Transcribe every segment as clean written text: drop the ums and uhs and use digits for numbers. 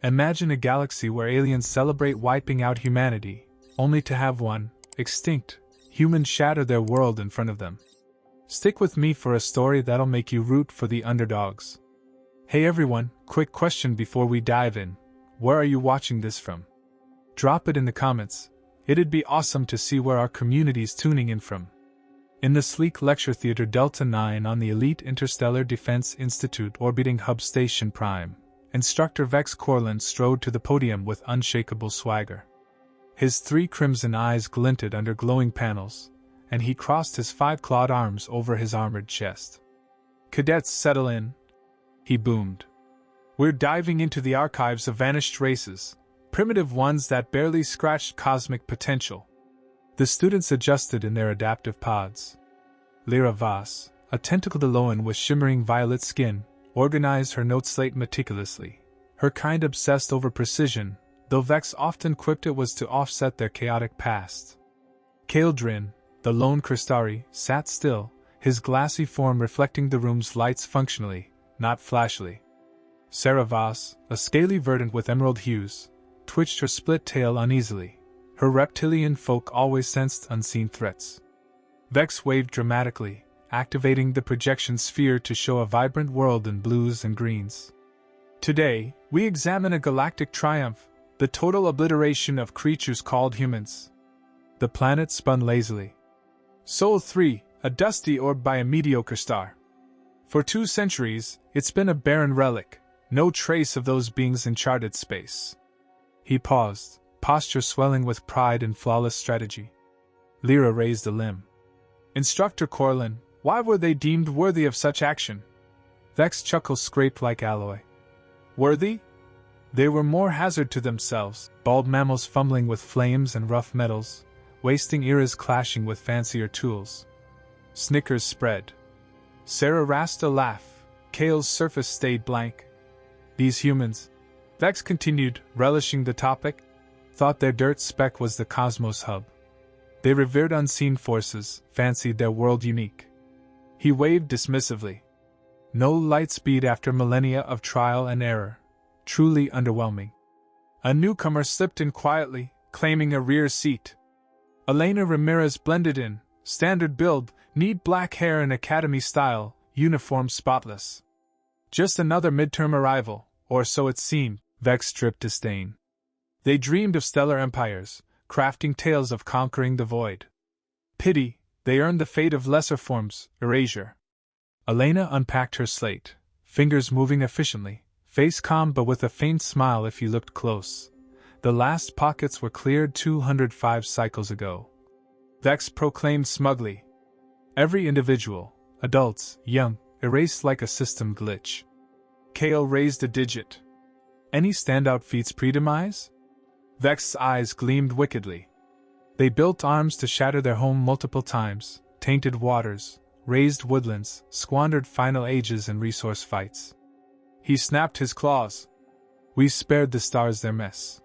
Imagine a galaxy where aliens celebrate wiping out humanity, only to have one, extinct, human shatter their world in front of them. Stick with me for a story that'll make you root for the underdogs. Hey everyone, quick question before we dive in. Where are you watching this from? Drop it in the comments. It'd be awesome to see where our community's tuning in from. In the sleek lecture theater Delta 9 on the elite Interstellar Defense Institute orbiting Hub Station Prime, Instructor Vex Corlin strode to the podium with unshakable swagger. His 3 crimson eyes glinted under glowing panels, and he crossed his 5-clawed arms over his armored chest. "Cadets, settle in," he boomed. "We're diving into the archives of vanished races, primitive ones that barely scratched cosmic potential." The students adjusted in their adaptive pods. Lyra Voss, a tentacled Eloan with shimmering violet skin, organized her note slate meticulously, her kind obsessed over precision, though Vex often quipped it was to offset their chaotic past. Kaeldrin, the lone Crystari, sat still, his glassy form reflecting the room's lights functionally, not flashily. Sarah Voss, a scaly verdant with emerald hues, twitched her split tail uneasily. Her reptilian folk always sensed unseen threats. Vex waved dramatically, activating the projection sphere to show a vibrant world in blues and greens. "Today, we examine a galactic triumph, the total obliteration of creatures called humans." The planet spun lazily. "Sol 3, a dusty orb by a mediocre star. For 2 centuries, it's been a barren relic, no trace of those beings in charted space." He paused, posture swelling with pride and flawless strategy. Lyra raised a limb. "Instructor Corlin, why were they deemed worthy of such action?" Vex's chuckle scraped like alloy. "Worthy? They were more hazard to themselves, bald mammals fumbling with flames and rough metals, wasting eras clashing with fancier tools." Snickers spread. Sarah rasped a laugh. Kale's surface stayed blank. "These humans," Vex continued, relishing the topic, "thought their dirt speck was the cosmos hub. They revered unseen forces, fancied their world unique." He waved dismissively. "No light speed after millennia of trial and error. Truly underwhelming." A newcomer slipped in quietly, claiming a rear seat. Elena Ramirez blended in, standard build, neat black hair in academy style, uniform spotless. Just another midterm arrival, or so it seemed, Vex dripped disdain. They dreamed of stellar empires, crafting tales of conquering the void. Pity, they earned the fate of lesser forms, erasure. Elena unpacked her slate, fingers moving efficiently, face calm but with a faint smile if you looked close. The last pockets were cleared 205 cycles ago. Vex proclaimed smugly. "Every individual, adults, young, erased like a system glitch." Kale raised a digit. "Any standout feats pre-demise?" Vex's eyes gleamed wickedly. "They built arms to shatter their home multiple times, tainted waters, razed woodlands, squandered final ages in resource fights." He snapped his claws. "We spared the stars their mess."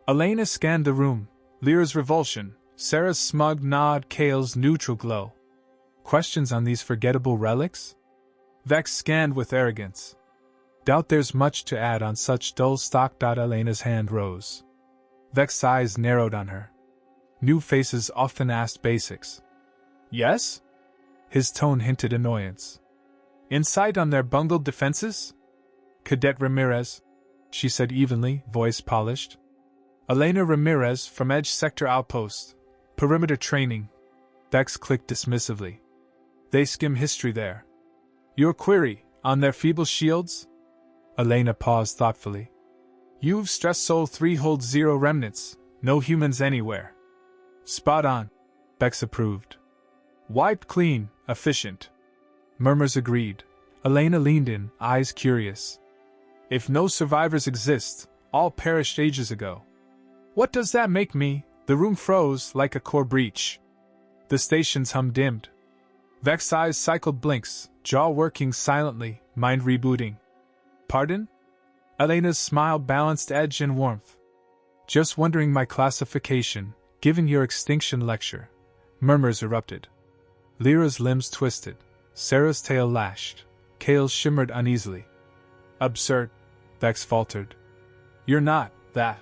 Elena scanned the room, Lyra's revulsion, Sarah's smug nod, Kale's neutral glow. "Questions on these forgettable relics?" Vex scanned with arrogance. "Doubt there's much to add on such dull stock." Elena's hand rose. Vex's eyes narrowed on her. New faces often asked basics. "Yes?" His tone hinted annoyance. "Insight on their bungled defenses?" "Cadet Ramirez," she said evenly, voice polished. "Elena Ramirez from Edge Sector Outpost. Perimeter training." Vex clicked dismissively. "They skim history there." "Your query, on their feeble shields?" Elena paused thoughtfully. "You've stressed Sol 3 holds 0 remnants, no humans anywhere." "Spot on," Vex approved. "Wiped clean, efficient." Murmurs agreed. Elena leaned in, eyes curious. "If no survivors exist, all perished ages ago." "What does that make me?" The room froze like a core breach. The station's hum dimmed. Vex's eyes cycled blinks, jaw working silently, mind rebooting. "Pardon?" Elena's smile balanced edge and warmth. "Just wondering my classification, given your extinction lecture." Murmurs erupted. Lyra's limbs twisted. Sarah's tail lashed. Kale's shimmered uneasily. "Absurd," Vex faltered. You're not, that.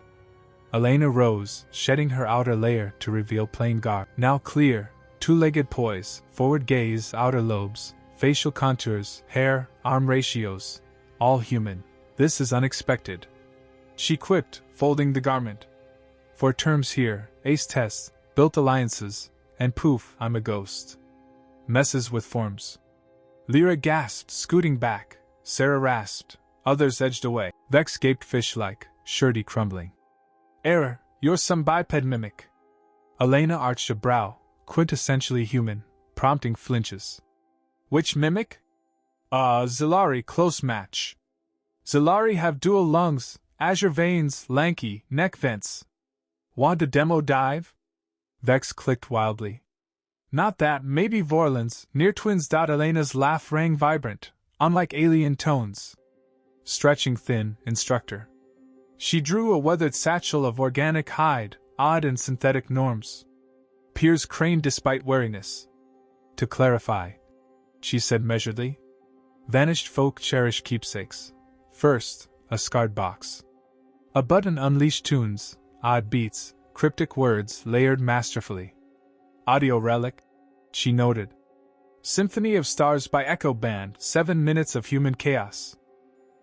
Elena rose, shedding her outer layer to reveal plain garb. Now clear, two-legged poise, forward gaze, outer lobes, facial contours, hair, arm ratios. All human. This is unexpected. She quipped, folding the garment. For terms here, ace tests, built alliances, and poof, I'm a ghost. Messes with forms. Lyra gasped, scooting back. Sarah rasped. Others edged away. Vex gaped fish-like, shirty crumbling. Error, you're some biped mimic. Elena arched a brow, quintessentially human, prompting flinches. Which mimic? Zilari, close match. Zilari have dual lungs, azure veins, lanky, neck vents. Want a demo dive? Vex clicked wildly. Not that, maybe Vorlin's, near twins. Elena's laugh rang vibrant, unlike alien tones. Stretching thin, instructor. She drew a weathered satchel of organic hide, odd and synthetic norms. Peers craned despite wariness. To clarify, she said measuredly, vanished folk cherish keepsakes. First, a scarred box. A button unleashed tunes, odd beats, cryptic words layered masterfully. Audio relic, she noted. Symphony of Stars by Echo Band, 7 minutes of human chaos.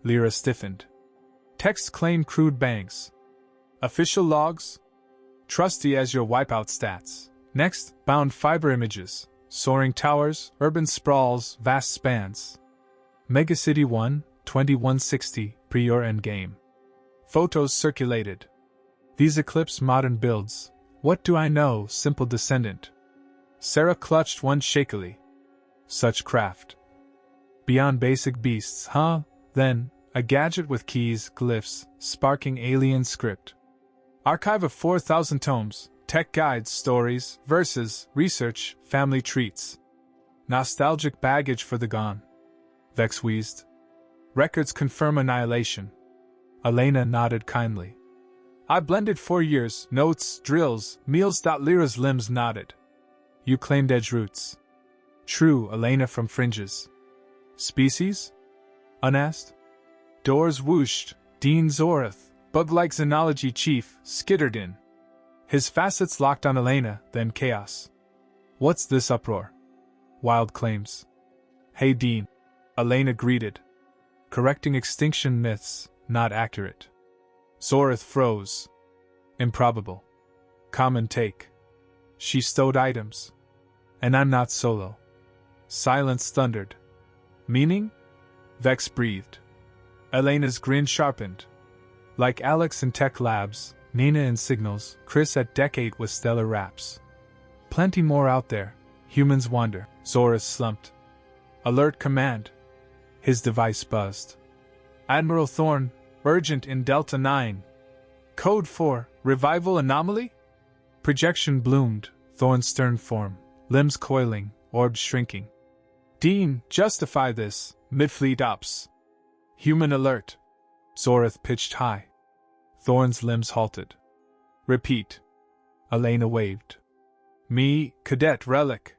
Lyra stiffened. Text claimed crude bangs. Official logs? Trusty as your wipeout stats. Next, bound fiber images. Soaring towers, urban sprawls, vast spans. Megacity 1, 2160, pre-your endgame. Photos circulated. These eclipse modern builds. What do I know, simple descendant? Sarah clutched one shakily. Such craft. Beyond basic beasts, huh? Then, a gadget with keys, glyphs, sparking alien script. Archive of 4,000 tomes, tech guides, stories, verses, research, family treats. Nostalgic baggage for the gone. Vex wheezed. Records confirm annihilation. Elena nodded kindly. I blended 4 years, notes, drills, meals. Lyra's limbs nodded. You claimed edge roots. True, Elena from fringes. Species? Unasked. Doors whooshed. Dean Zorath, bug-like xenology chief, skittered in. His facets locked on Elena, then chaos. What's this uproar? Wild claims. Hey Dean. Elena greeted. Correcting extinction myths, not accurate. Zorath froze. Improbable. Common take. She stowed items. And I'm not solo. Silence thundered. Meaning? Vex breathed. Elena's grin sharpened. Like Alex in Tech Labs, Nina in Signals, Chris at Decade with Stellar Raps. Plenty more out there. Humans wander. Zorath slumped. Alert command. His device buzzed. Admiral Thorne, urgent in Delta 9. Code 4, revival anomaly? Projection bloomed, Thorne's stern form, limbs coiling, orbs shrinking. Dean, justify this, mid-fleet ops. Human alert. Zorath pitched high. Thorne's limbs halted. Repeat. Elena waved. Me, cadet relic.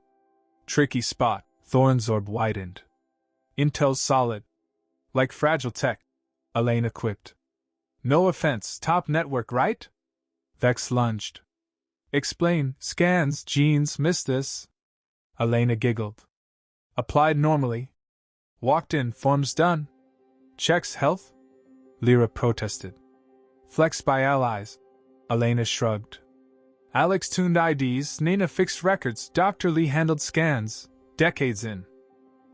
Tricky spot. Thorne's orb widened. Intel's solid. Like fragile tech. Elena quipped. No offense, top network, right? Vex lunged. Explain, scans, genes, missed this. Elena giggled. Applied normally. Walked in, forms done. Checks health? Lyra protested. Flex by allies. Elena shrugged. Alex tuned IDs, Nina fixed records, Dr. Lee handled scans. Decades in.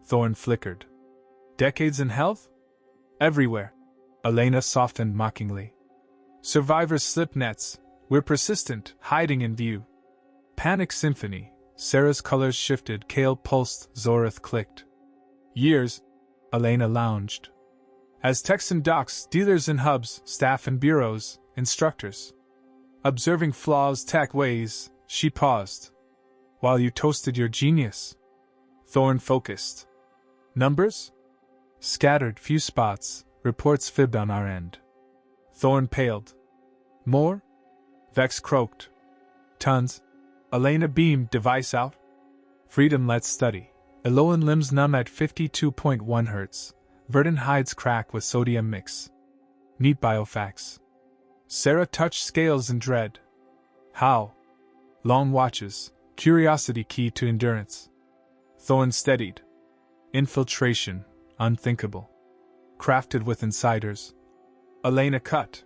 Thorne flickered. Decades in health? Everywhere. Elena softened mockingly. Survivors slip nets. We're persistent, hiding in view. Panic symphony. Sarah's colors shifted, Kale pulsed, Zorath clicked. Years. Elena lounged. As techs and docs, dealers in hubs, staff in bureaus, instructors. Observing flaws, tech ways, she paused. While you toasted your genius. Thorne focused. Numbers? Scattered, few spots, reports fibbed on our end. Thorne paled. More? Vex croaked. Tons. Elena beamed, device out. Freedom, let's study. Eloan limbs numb at 52.1 Hz. Verdant hides crack with sodium mix. Neat biofacts. Sarah touched scales in dread. How? Long watches, curiosity key to endurance. Thorn steadied. Infiltration, unthinkable. Crafted with insiders. Elena cut.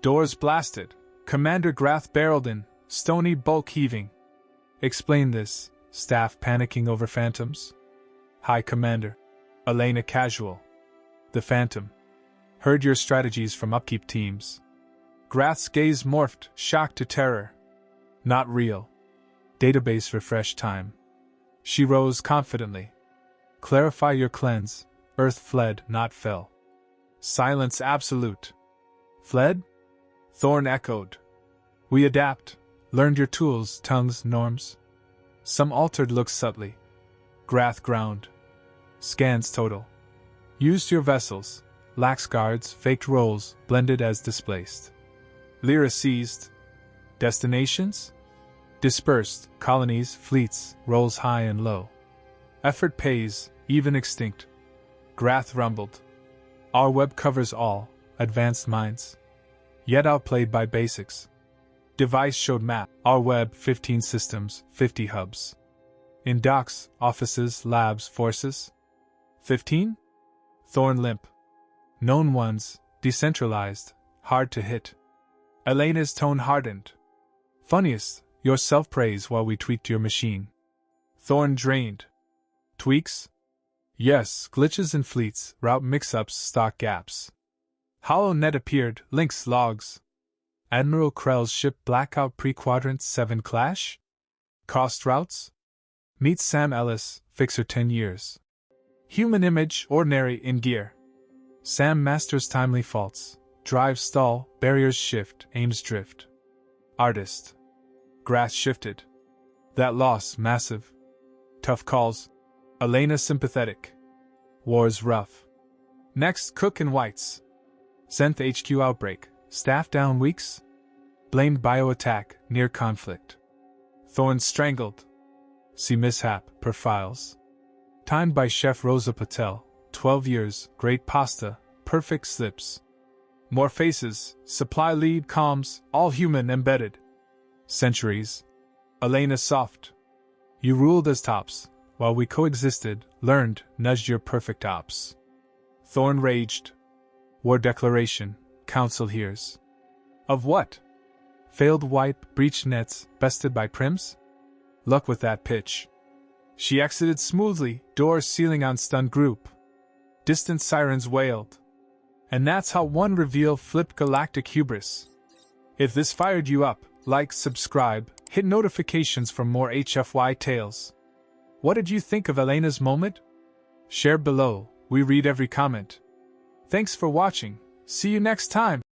Doors blasted. Commander Grath barreled in, stony bulk heaving. Explain this, staff panicking over phantoms. High Commander. Elena casual. The Phantom. Heard your strategies from upkeep teams. Grath's gaze morphed, shock to terror. Not real. Database refresh time. She rose confidently. Clarify your cleanse. Earth fled, not fell. Silence absolute. Fled? Thorn echoed. We adapt. Learned your tools, tongues, norms. Some altered looks subtly. Grath ground. Scans total. Used your vessels. Lax guards, faked roles, blended as displaced. Lyra seized. Destinations? Dispersed, colonies, fleets, roles high and low. Effort pays, even extinct. Grath rumbled. Our web covers all, advanced minds. Yet outplayed by basics. Device showed map, our web 15 systems, 50 hubs. In docks, offices, labs, forces? 15? Thorn limp. Known ones, decentralized, hard to hit. Elena's tone hardened. Funniest, your self-praise while we tweaked your machine. Thorn drained. Tweaks? Yes, glitches in fleets, route mix-ups, stock gaps. HoloNet appeared, links, logs. Admiral Krell's ship blackout pre-quadrant 7 clash? Cost routes? Meet Sam Ellis, fixer 10 years. Human image, ordinary, in gear. Sam masters timely faults. Drive stall, barriers shift, aims drift. Artist. Grass shifted. That loss, massive. Tough calls. Elena sympathetic. War's rough. Next, Cook and Whites. Zenth HQ outbreak. Staff down weeks? Blamed bio-attack, near conflict. Thorn strangled. See mishap, per files. Timed by Chef Rosa Patel. 12 years, great pasta, perfect slips. More faces, supply lead, comms, all human embedded. Centuries. Elena soft. You ruled as tops, while we coexisted, learned, nudged your perfect ops. Thorn raged. War declaration, council hears. Of what? Failed wipe, breached nets, bested by prims? Luck with that pitch. She exited smoothly, doors sealing on stunned group. Distant sirens wailed. And that's how one reveal flipped galactic hubris. If this fired you up, like, subscribe, hit notifications for more HFY tales. What did you think of Elena's moment? Share below, we read every comment. Thanks for watching, see you next time.